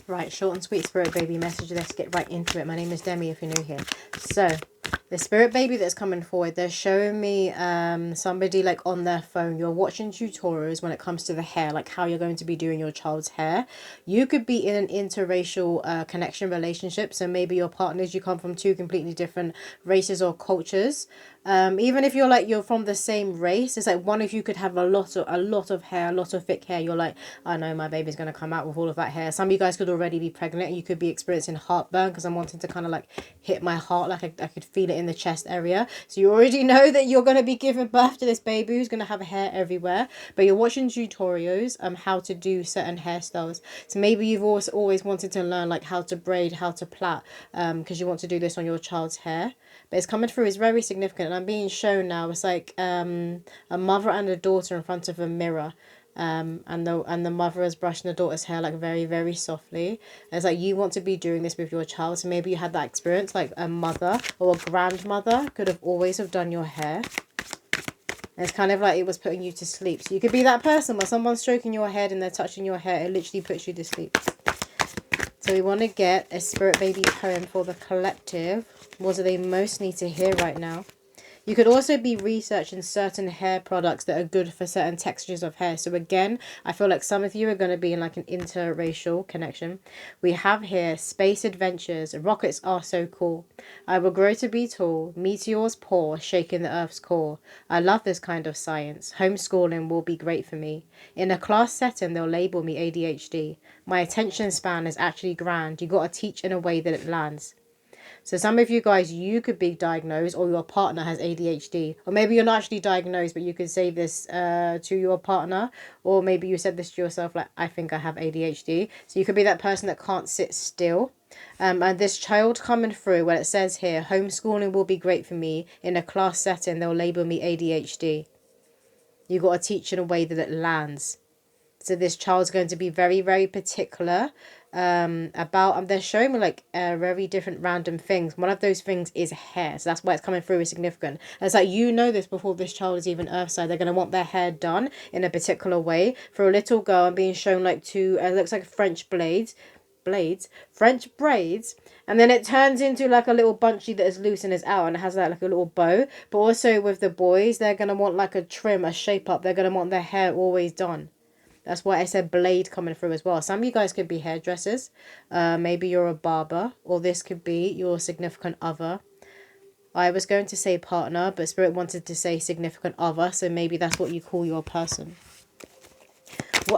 Right, short and sweet spirit baby message. Let's get right into it. My name is Demi if you're new here. So, the spirit baby that's coming forward, they're showing me somebody like on their phone. You're watching tutorials when it comes to the hair, like how you're going to be doing your child's hair. You could be in an interracial connection relationship. So maybe your partners, you come from two completely different races or cultures. Even if you're from the same race, it's like one of you could have a lot of hair, a lot of thick hair. You're like, I know my baby's gonna come out with all of that hair. Some of you guys could already be pregnant and you could be experiencing heartburn because I'm wanting to kind of like hit my heart, like I could feel it in the chest area. So you already know that you're gonna be giving birth to this baby who's gonna have hair everywhere. But you're watching tutorials how to do certain hairstyles. So maybe you've always wanted to learn like how to braid, how to plait, because you want to do this on your child's hair. But it's coming through, it's very significant. And I'm being shown now, it's like a mother and a daughter in front of a mirror. And the mother is brushing the daughter's hair like very, very softly. And it's like you want to be doing this with your child. So maybe you had that experience, like a mother or a grandmother could have always have done your hair. And it's kind of like it was putting you to sleep. So you could be that person where someone's stroking your head and they're touching your hair. It literally puts you to sleep. So we want to get a spirit baby poem for the collective. What do they most need to hear right now? You could also be researching certain hair products that are good for certain textures of hair. So again, I feel like some of you are going to be in like an interracial connection. We have here space adventures. Rockets are so cool. I will grow to be tall. Meteors pour, shaking the earth's core. I love this kind of science. Homeschooling will be great for me. In a class setting, they'll label me ADHD. My attention span is actually grand. You got to teach in a way that it lands. So some of you guys, you could be diagnosed or your partner has ADHD. Or maybe you're not actually diagnosed, but you could say this to your partner. Or maybe you said this to yourself, like, I think I have ADHD. So you could be that person that can't sit still. And this child coming through, well, it says here, homeschooling will be great for me. In a class setting, they'll label me ADHD. You got to teach in a way that it lands. So this child's going to be very, very particular about, they're showing me like very different random things. One of those things is hair, so that's why it's coming through as significant. And it's like, you know, this before this child is even earthside, they're going to want their hair done in a particular way. For a little girl, I'm being shown like two it looks like French French braids, and then it turns into like a little bunchy that is loose and is out and it has like a little bow. But also with the boys, they're going to want like a trim, a shape up. They're going to want their hair always done. That's why I said blade coming through as well. Some of you guys could be hairdressers. Maybe you're a barber. Or this could be your significant other. I was going to say partner, but Spirit wanted to say significant other. So maybe that's what you call your person.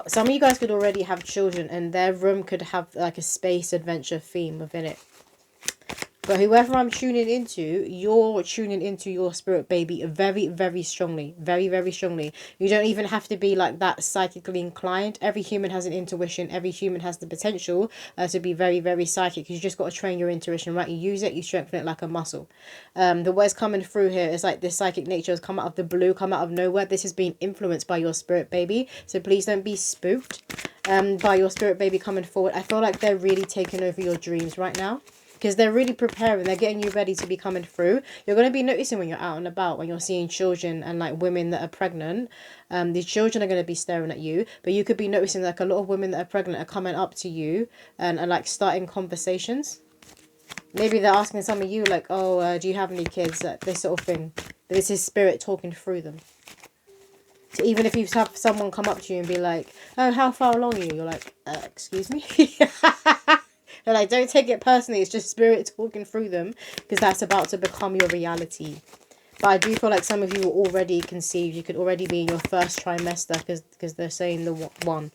Some of you guys could already have children. And their room could have like a space adventure theme within it. But whoever I'm tuning into, you're tuning into your spirit baby very, very strongly. Very, very strongly. You don't even have to be like that psychically inclined. Every human has an intuition. Every human has the potential to be very, very psychic. You just got to train your intuition, right? You use it, you strengthen it like a muscle. The word's coming through here is like this psychic nature has come out of the blue, come out of nowhere. This has been influenced by your spirit baby. So please don't be spooked by your spirit baby coming forward. I feel like they're really taking over your dreams right now. Because they're really preparing, they're getting you ready to be coming through. You're going to be noticing when you're out and about, when you're seeing children and like women that are pregnant. These children are going to be staring at you. But you could be noticing like a lot of women that are pregnant are coming up to you and like starting conversations. Maybe they're asking some of you like, oh, do you have any kids? This sort of thing. But this is spirit talking through them. So even if you have someone come up to you and be like, oh, how far along are you? You're like, excuse me? And like, don't take it personally. It's just spirit talking through them because that's about to become your reality. But I do feel like some of you are already conceived. You could already be in your first trimester because they're saying the one.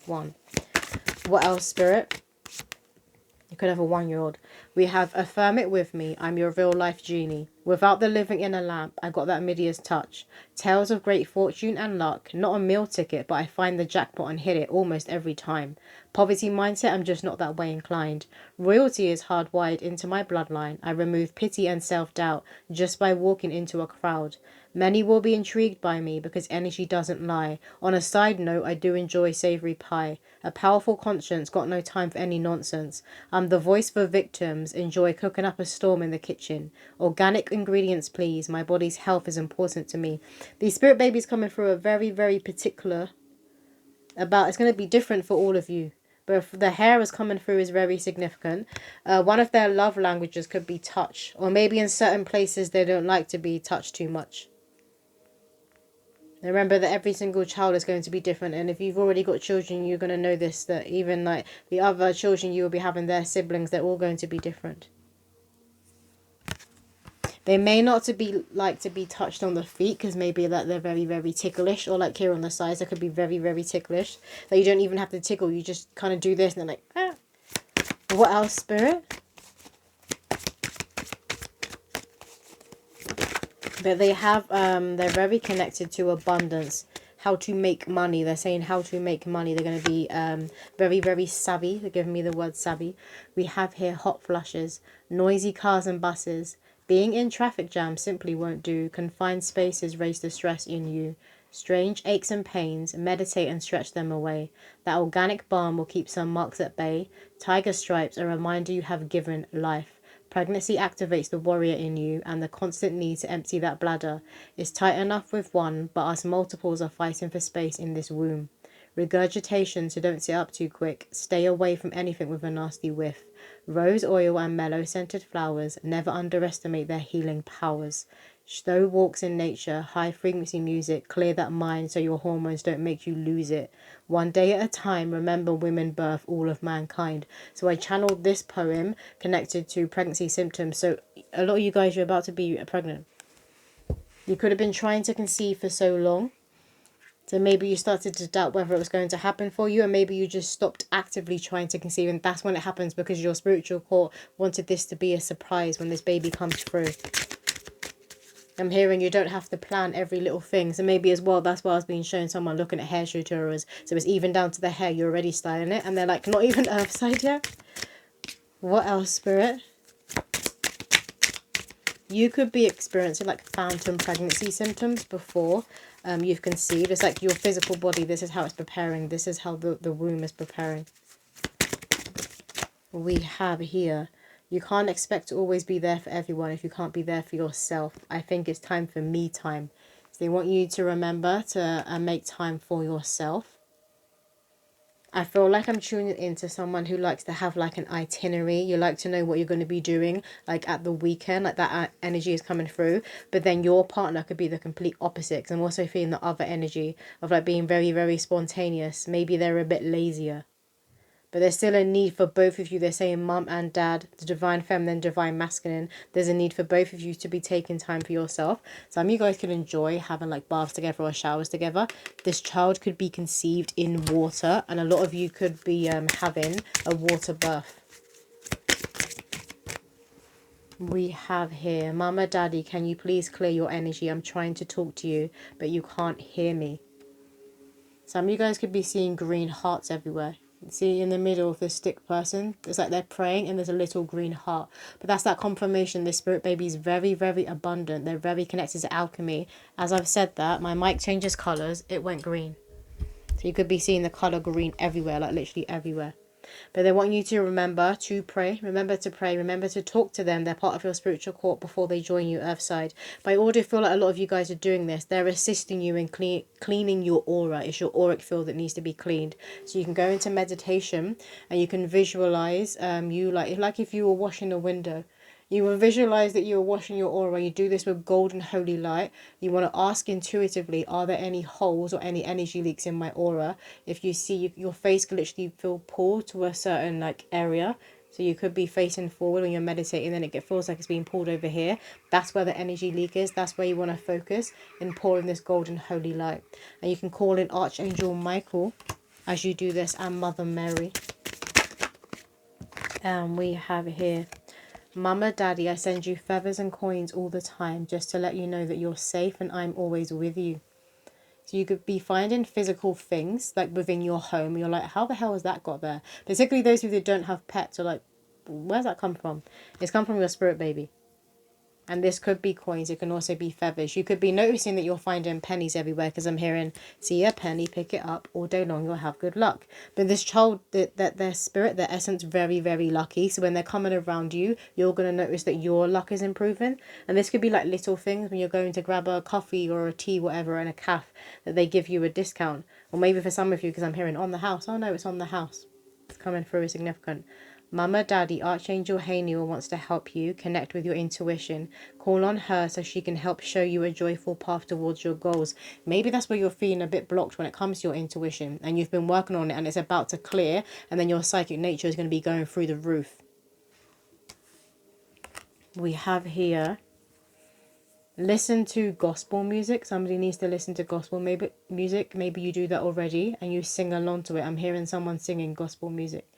What else, spirit? You could have a 1-year-old. We have affirm it with me. I'm your real life genie. Without the living in a lamp, I got that Midia's touch. Tales of great fortune and luck. Not a meal ticket, but I find the jackpot and hit it almost every time. Poverty mindset, I'm just not that way inclined. Royalty is hardwired into my bloodline. I remove pity and self-doubt just by walking into a crowd. Many will be intrigued by me because energy doesn't lie. On a side note, I do enjoy savoury pie. A powerful conscience, got no time for any nonsense. I'm the voice for victims, enjoy cooking up a storm in the kitchen. Organic ingredients, please. My body's health is important to me. These spirit babies coming through are very, very particular about, it's going to be different for all of you. But if the hair is coming through is very significant. One of their love languages could be touch. Or maybe in certain places they don't like to be touched too much. Remember that every single child is going to be different, and if you've already got children, you're going to know this, that even like the other children you will be having, their siblings, they're all going to be different. They may not to be like to be touched on the feet, because maybe that they're very, very ticklish, or like here on the sides, they could be very, very ticklish. That you don't even have to tickle, you just kind of do this and they're like, ah. What else, Spirit? But they have, they're very connected to abundance, how to make money. They're saying how to make money. They're going to be very, very savvy. They're giving me the word savvy. We have here hot flushes, noisy cars and buses. Being in traffic jams simply won't do. Confined spaces raise the stress in you. Strange aches and pains, meditate and stretch them away. That organic balm will keep some marks at bay. Tiger stripes, a reminder you have given life. Pregnancy activates the warrior in you, and the constant need to empty that bladder is tight enough with one, but us multiples are fighting for space in this womb. Regurgitation, so don't sit up too quick. Stay away from anything with a nasty whiff. Rose oil and mellow-scented flowers, never underestimate their healing powers. Slow walks in nature, high-frequency music, clear that mind so your hormones don't make you lose it. One day at a time, remember women birth all of mankind. So I channeled this poem connected to pregnancy symptoms. So a lot of you guys, you're about to be pregnant. You could have been trying to conceive for so long. So maybe you started to doubt whether it was going to happen for you, and maybe you just stopped actively trying to conceive, and that's when it happens, because your spiritual core wanted this to be a surprise when this baby comes through. I'm hearing you don't have to plan every little thing. So maybe as well, that's why I was being shown someone looking at hair tutorials. So it's even down to the hair, you're already styling it, and they're like, not even earthside yet. What else, Spirit? You could be experiencing like phantom pregnancy symptoms before you've conceived. It's like your physical body, this is how it's preparing. This is how the womb is preparing. We have here, you can't expect to always be there for everyone if you can't be there for yourself. I think it's time for me time. So they want you to remember to make time for yourself. I feel like I'm tuning into someone who likes to have like an itinerary. You like to know what you're going to be doing like at the weekend, like that energy is coming through. But then your partner could be the complete opposite, because I'm also feeling the other energy of like being very, very spontaneous. Maybe they're a bit lazier. But there's still a need for both of you. They're saying mum and dad, the divine feminine, divine masculine. There's a need for both of you to be taking time for yourself. Some of you guys could enjoy having like baths together or showers together. This child could be conceived in water, and a lot of you could be having a water birth. We have here, Mama, Daddy, can you please clear your energy? I'm trying to talk to you, but you can't hear me. Some of you guys could be seeing green hearts everywhere. See in the middle of this stick person, it's like they're praying and there's a little green heart. But that's that confirmation this spirit baby is very, very abundant. They're very connected to alchemy. As I've said that, my mic changes colours, it went green. So you could be seeing the colour green everywhere, like literally everywhere. But they want you to remember to pray. Remember to pray. Remember to talk to them. They're part of your spiritual court before they join you earthside. But I already feel like a lot of you guys are doing this. They're assisting you in cleaning your aura. It's your auric field that needs to be cleaned. So you can go into meditation and you can visualize you like if you were washing a window. You will visualize that you are washing your aura. You do this with golden holy light. You want to ask intuitively, are there any holes or any energy leaks in my aura? If you see your face can literally feel pulled to a certain like area. So you could be facing forward when you're meditating, and it feels like it's being pulled over here. That's where the energy leak is. That's where you want to focus in pouring this golden holy light. And you can call in Archangel Michael as you do this, and Mother Mary. And we have here, Mama, Daddy, I send you feathers and coins all the time just to let you know that you're safe and I'm always with you. So you could be finding physical things like within your home. You're like, how the hell has that got there? Particularly those of you that don't have pets are like, where's that come from? It's come from your spirit baby. And this could be coins. It can also be feathers. You could be noticing that you're finding pennies everywhere, because I'm hearing, see a penny, pick it up. All day long, you'll have good luck. But this child, that their spirit, their essence, very, very lucky. So when they're coming around you, you're going to notice that your luck is improving. And this could be like little things when you're going to grab a coffee or a tea, whatever, in a cafe, that they give you a discount. Or maybe for some of you, because I'm hearing on the house. Oh no, it's on the house. coming through is significant. Mama, Daddy, Archangel Haniel wants to help you connect with your intuition. Call on her so she can help show you a joyful path towards your goals. Maybe that's where you're feeling a bit blocked when it comes to your intuition, and you've been working on it and it's about to clear, and then your psychic nature is going to be going through the roof. We have here, listen to gospel music. Somebody needs to listen to gospel music. Maybe you do that already and you sing along to it. I'm hearing someone singing gospel music.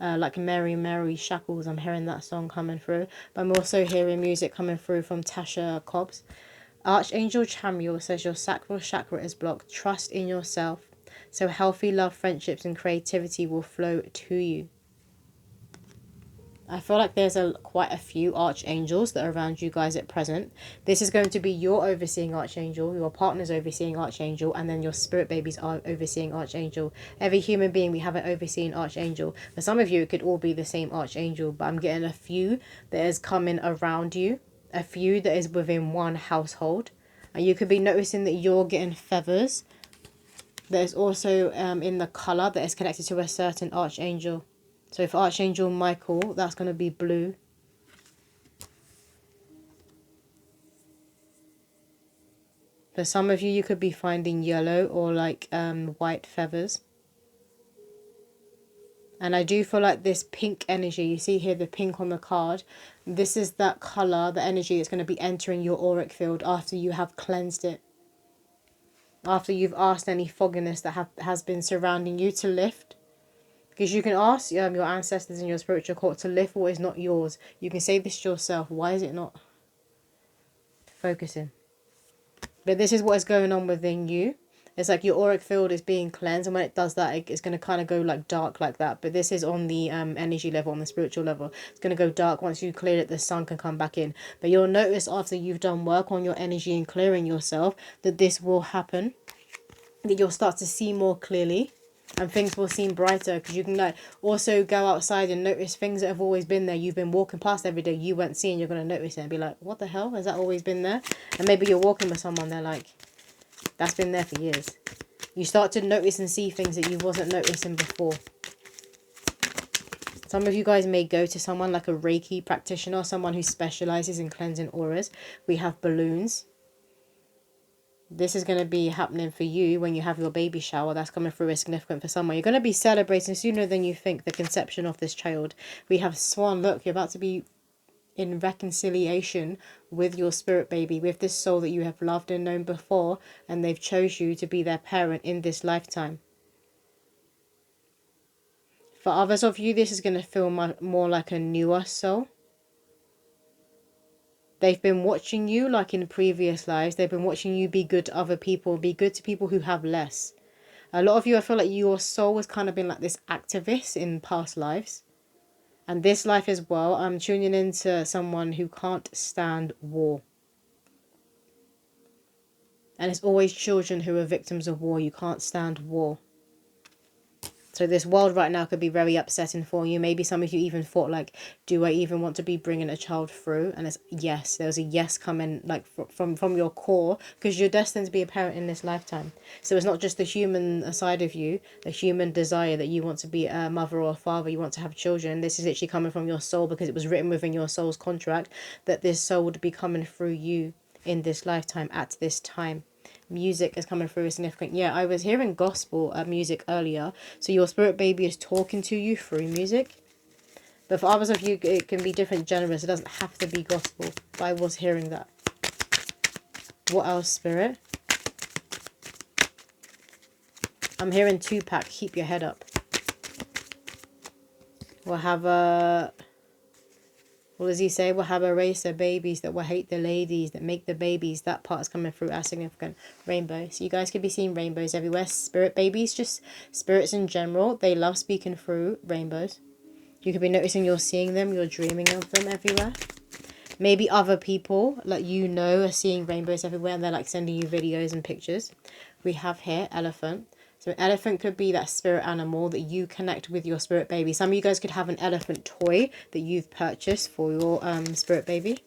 Like Mary, Mary Shackles. I'm hearing that song coming through. But I'm also hearing music coming through from Tasha Cobbs. Archangel Chamuel says your sacral chakra is blocked. Trust in yourself. So healthy love, friendships and creativity will flow to you. I feel like there's quite a few archangels that are around you guys at present. This is going to be your overseeing archangel, your partner's overseeing archangel, and then your spirit babies are overseeing archangel. Every human being, we have an overseeing archangel. For some of you, it could all be the same archangel, but I'm getting a few that is coming around you, a few that is within one household. And you could be noticing that you're getting feathers. There's also in the colour that is connected to a certain archangel. So for Archangel Michael, that's going to be blue. For some of you, you could be finding yellow or like white feathers. And I do feel like this pink energy, you see here the pink on the card, this is that colour, the energy that's going to be entering your auric field after you have cleansed it. After you've asked any fogginess that has been surrounding you to lift. Because you can ask your ancestors in your spiritual court to lift what is not yours. You can say this to yourself. Why is it not focusing? But this is what is going on within you. It's like your auric field is being cleansed. And when it does that, it's going to kind of go like dark like that. But this is on the energy level, on the spiritual level. It's going to go dark. Once you clear it, the sun can come back in. But you'll notice after you've done work on your energy and clearing yourself that this will happen. That you'll start to see more clearly. And things will seem brighter because you can like also go outside and notice things that have always been there. You've been walking past every day, you won't see, and you're going to notice it and be like, what the hell? Has that always been there? And maybe you're walking with someone, they're like, that's been there for years. You start to notice and see things that you wasn't noticing before. Some of you guys may go to someone like a Reiki practitioner, someone who specializes in cleansing auras. We have balloons. This is going to be happening for you when you have your baby shower. That's coming through as significant for someone. You're going to be celebrating sooner than you think the conception of this child. We have Swan. Look, you're about to be in reconciliation with your spirit baby, with this soul that you have loved and known before, and they've chose you to be their parent in this lifetime. For others of you, this is going to feel more like a newer soul. They've been watching you like in previous lives. They've been watching you be good to other people, be good to people who have less. A lot of you, I feel like your soul has kind of been like this activist in past lives. And this life as well, I'm tuning into someone who can't stand war. And it's always children who are victims of war. You can't stand war. So this world right now could be very upsetting for you. Maybe some of you even thought like, do I even want to be bringing a child through? And it's yes. There's a yes coming like from your core, because you're destined to be a parent in this lifetime. So it's not just the human side of you, the human desire that you want to be a mother or a father, you want to have children. This is literally coming from your soul, because it was written within your soul's contract that this soul would be coming through you in this lifetime at this time. Music is coming through as significant. Yeah, I was hearing gospel music earlier. So your spirit baby is talking to you through music. But for others of you, it can be different genres. It doesn't have to be gospel. But I was hearing that. What else, spirit? I'm hearing Tupac, keep your head up. We'll have a... What does he say? We'll have a race of babies that will hate the ladies that make the babies. That part is coming through as significant. Rainbow. So you guys could be seeing rainbows everywhere. Spirit babies, just spirits in general. They love speaking through rainbows. You could be noticing you're seeing them. You're dreaming of them everywhere. Maybe other people, like you know, are seeing rainbows everywhere. And they're like sending you videos and pictures. We have here elephant. So an elephant could be that spirit animal that you connect with your spirit baby. Some of you guys could have an elephant toy that you've purchased for your spirit baby.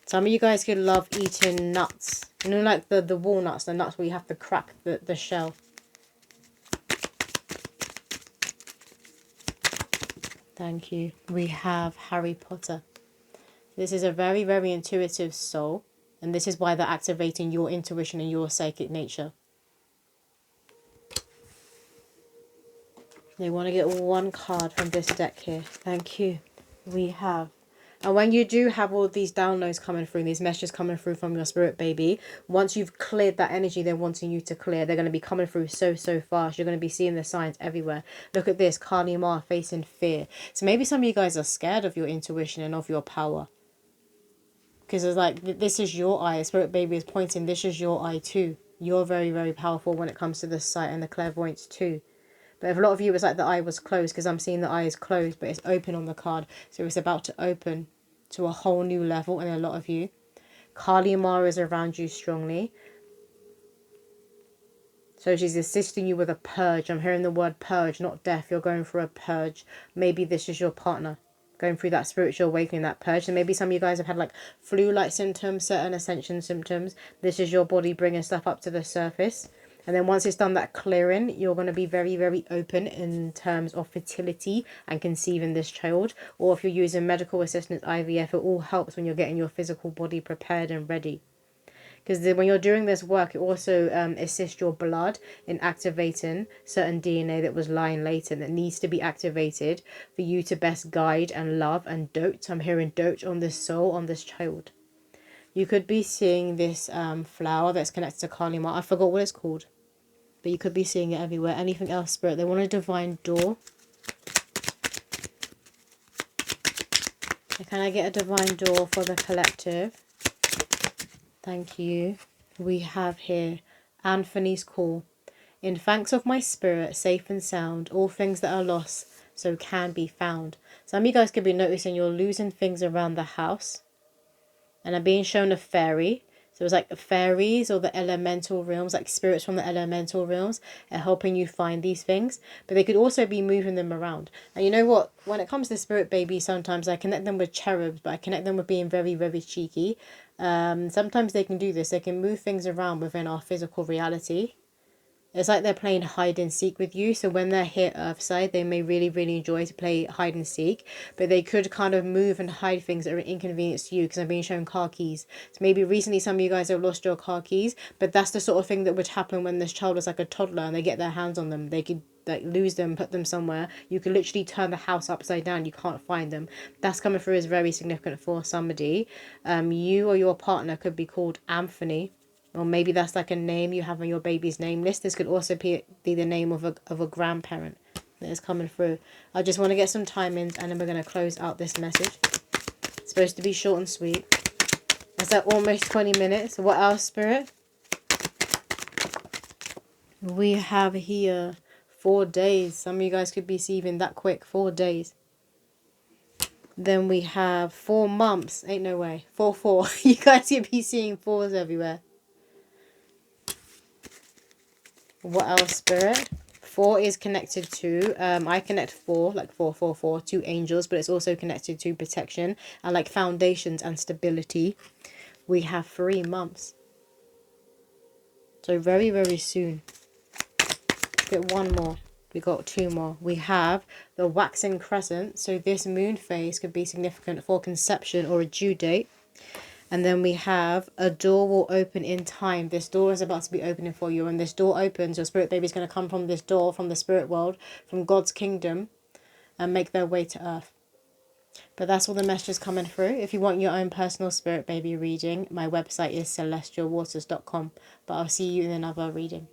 Some of you guys could love eating nuts. You know, like the walnuts, the nuts where you have to crack the shell. Thank you. We have Harry Potter. This is a very, very intuitive soul. And this is why they're activating your intuition and your psychic nature. They want to get one card from this deck here. Thank you. We have. And when you do have all these downloads coming through, these messages coming through from your spirit baby, once you've cleared that energy they're wanting you to clear, they're going to be coming through so fast. You're going to be seeing the signs everywhere. Look at this, Kali Ma facing fear. So maybe some of you guys are scared of your intuition and of your power. Because it's like, this is your eye. Spirit baby is pointing, this is your eye too. You're very, very powerful when it comes to this sight and the clairvoyance too. But if a lot of you, it's like the eye was closed, because I'm seeing the eye is closed, but it's open on the card. So it's about to open to a whole new level in a lot of you. Kali Ma is around you strongly. So she's assisting you with a purge. I'm hearing the word purge, not death. You're going through a purge. Maybe this is your partner going through that spiritual awakening, that purge. And maybe some of you guys have had like flu-like symptoms, certain ascension symptoms. This is your body bringing stuff up to the surface. And then once it's done that clearing, you're going to be very, very open in terms of fertility and conceiving this child. Or if you're using medical assistance, IVF, it all helps when you're getting your physical body prepared and ready. Because when you're doing this work, it also assists your blood in activating certain DNA that was lying latent that needs to be activated for you to best guide and love and dote. I'm hearing dote on this soul, on this child. You could be seeing this flower that's connected to Kali Ma. I forgot what it's called. But you could be seeing it everywhere. Anything else, Spirit? They want a divine door. Can I get a divine door for the collective? Thank you. We have here Anthony's call. In thanks of my spirit, safe and sound, all things that are lost, so can be found. Some of you guys could be noticing you're losing things around the house. And I'm being shown a fairy. So it's like the fairies or the elemental realms, like spirits from the elemental realms are helping you find these things. But they could also be moving them around. And you know what? When it comes to spirit babies, sometimes I connect them with cherubs, but I connect them with being very, very cheeky. Sometimes they can do this. They can move things around within our physical reality. It's like they're playing hide and seek with you. So when they're here Earthside, they may really, really enjoy to play hide and seek. But they could kind of move and hide things that are inconvenience to you, because I'm being shown car keys. So maybe recently some of you guys have lost your car keys. But that's the sort of thing that would happen when this child is like a toddler and they get their hands on them. They could like lose them, put them somewhere. You could literally turn the house upside down. You can't find them. That's coming through as very significant for somebody. You or your partner could be called Anthony. Or maybe that's like a name you have on your baby's name list. This could also be the name of a grandparent that is coming through. I just want to get some timings and then we're going to close out this message. It's supposed to be short and sweet. It's like almost 20 minutes. What else, Spirit? We have here 4 days. Some of you guys could be receiving that quick. 4 days. Then we have 4 months. Ain't no way. 4. You guys could be seeing 4s everywhere. What else, Spirit? 4 is connected to, I connect 4, like 4, to angels, but it's also connected to protection and like foundations and stability. We have 3 months. So very, very soon. Get 1 more. We got 2 more. We have the waxing crescent. So this moon phase could be significant for conception or a due date. And then we have a door will open in time. This door is about to be opening for you. And this door opens, your spirit baby is going to come from this door, from the spirit world, from God's kingdom, and make their way to earth. But that's all the messages coming through. If you want your own personal spirit baby reading, my website is celestialwaters.com. But I'll see you in another reading.